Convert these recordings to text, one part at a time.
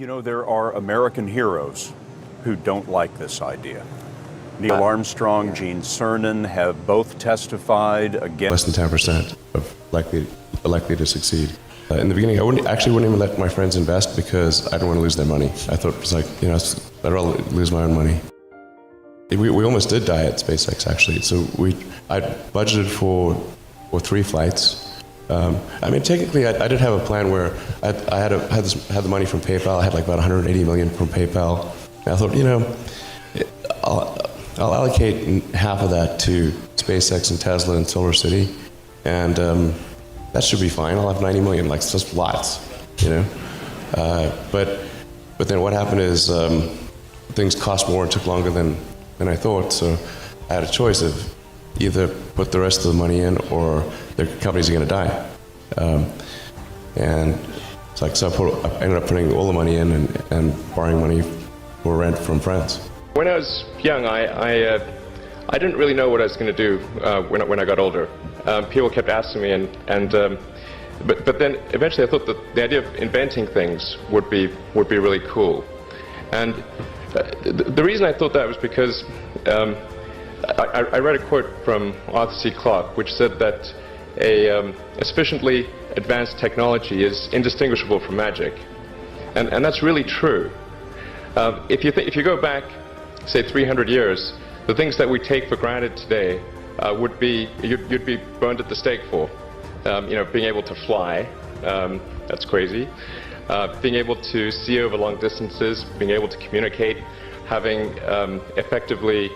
You know, there are American heroes who don't like this idea. Neil Armstrong, Gene Cernan have both testified against. Less than 10% of likely to succeed. In the beginning, I wouldn't even let my friends invest because I didn't want to lose their money. I thought it was like, I'd rather lose my own money. We almost did die at SpaceX, actually. So I budgeted for 3 flights. Technically, I did have a plan where I had the money from PayPal. I had like about 180 million from PayPal. And I thought, I'll allocate half of that to SpaceX and Tesla and Solar City, and that should be fine. I'll have 90 million, like just lots, But then what happened is things cost more and took longer than I thought. So I had a choice of either put the rest of the money in or the companies are going to die. And it's like, so I ended up putting all the money in and borrowing money for rent from friends. When I was young, I didn't really know what I was going to do when I got older. People kept asking me, but then eventually I thought that the idea of inventing things would be really cool. And the reason I thought that was because I read a quote from Arthur C. Clarke, which said that a sufficiently advanced technology is indistinguishable from magic, and that's really true. If you go back, say 300 years, the things that we take for granted today would be you'd be burned at the stake for. Being able to fly, that's crazy. Being able to see over long distances, being able to communicate, having effectively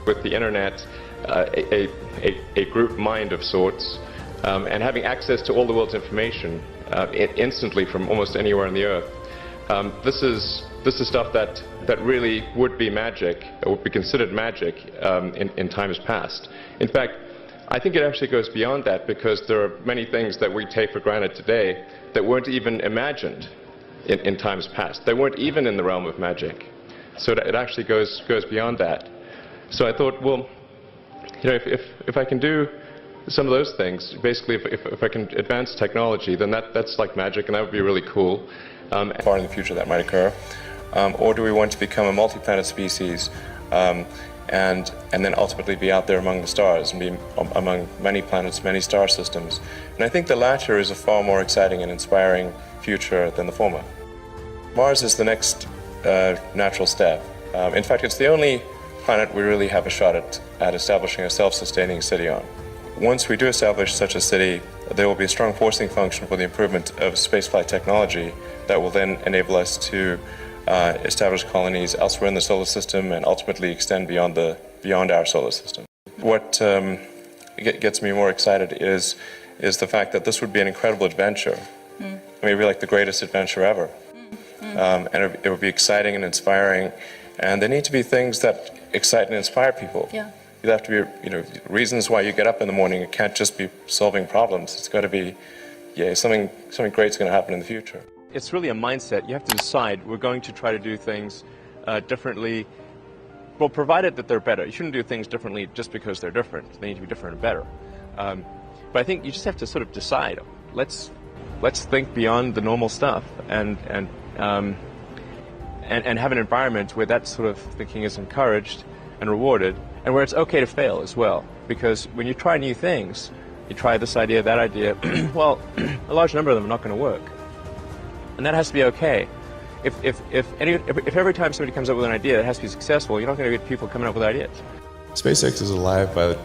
with the internet a group mind of sorts, and having access to all the world's information instantly from almost anywhere on the earth. This is stuff that really would be magic, or would be considered magic in times past. In fact, I think it actually goes beyond that, because there are many things that we take for granted today that weren't even imagined in times past. They weren't even in the realm of magic. So it actually goes beyond that. So I thought, well, if I can do some of those things, basically if I can advance technology, then that's like magic, and that would be really cool. Far in the future that might occur. Or do we want to become a multi-planet species and then ultimately be out there among the stars and be among many planets, many star systems? And I think the latter is a far more exciting and inspiring future than the former. Mars is the next natural step. In fact, it's the only planet we really have a shot at establishing a self-sustaining city on. Once we do establish such a city, there will be a strong forcing function for the improvement of spaceflight technology that will then enable us to establish colonies elsewhere in the solar system and ultimately extend beyond our solar system. What gets me more excited is the fact that this would be an incredible adventure. Maybe like the greatest adventure ever. And it would be exciting and inspiring. And there need to be things that excite and inspire people. Yeah. There have to be, reasons why you get up in the morning. It can't just be solving problems. It's got to be, something great's going to happen in the future. It's really a mindset. You have to decide, we're going to try to do things differently, well, provided that they're better. You shouldn't do things differently just because they're different. They need to be different and better. But I think you just have to sort of decide, let's think beyond the normal stuff and have an environment where that sort of thinking is encouraged and rewarded, and where it's okay to fail as well. Because when you try new things, you try this idea, that idea, well, a large number of them are not going to work. And that has to be okay. If every time somebody comes up with an idea, it has to be successful, you're not going to get people coming up with ideas. SpaceX is alive by the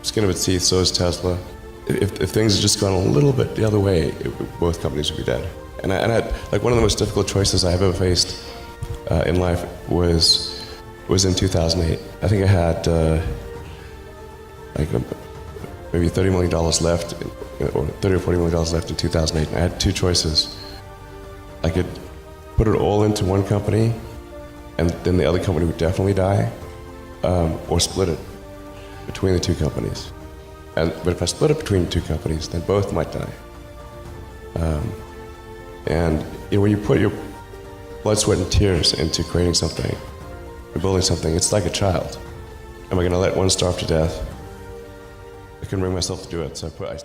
skin of its teeth, so is Tesla. If things had just gone a little bit the other way, both companies would be dead. And I had, like, one of the most difficult choices I have ever faced in life was in 2008. I think I had maybe $30 million left, or $30 or $40 million left in 2008. And I had 2 choices. I could put it all into one company, and then the other company would definitely die, or split it between the 2 companies. But if I split it between the 2 companies, then both might die. And when you put your blood, sweat, and tears into creating something, or building something, it's like a child. Am I going to let one starve to death? I couldn't bring myself to do it, so I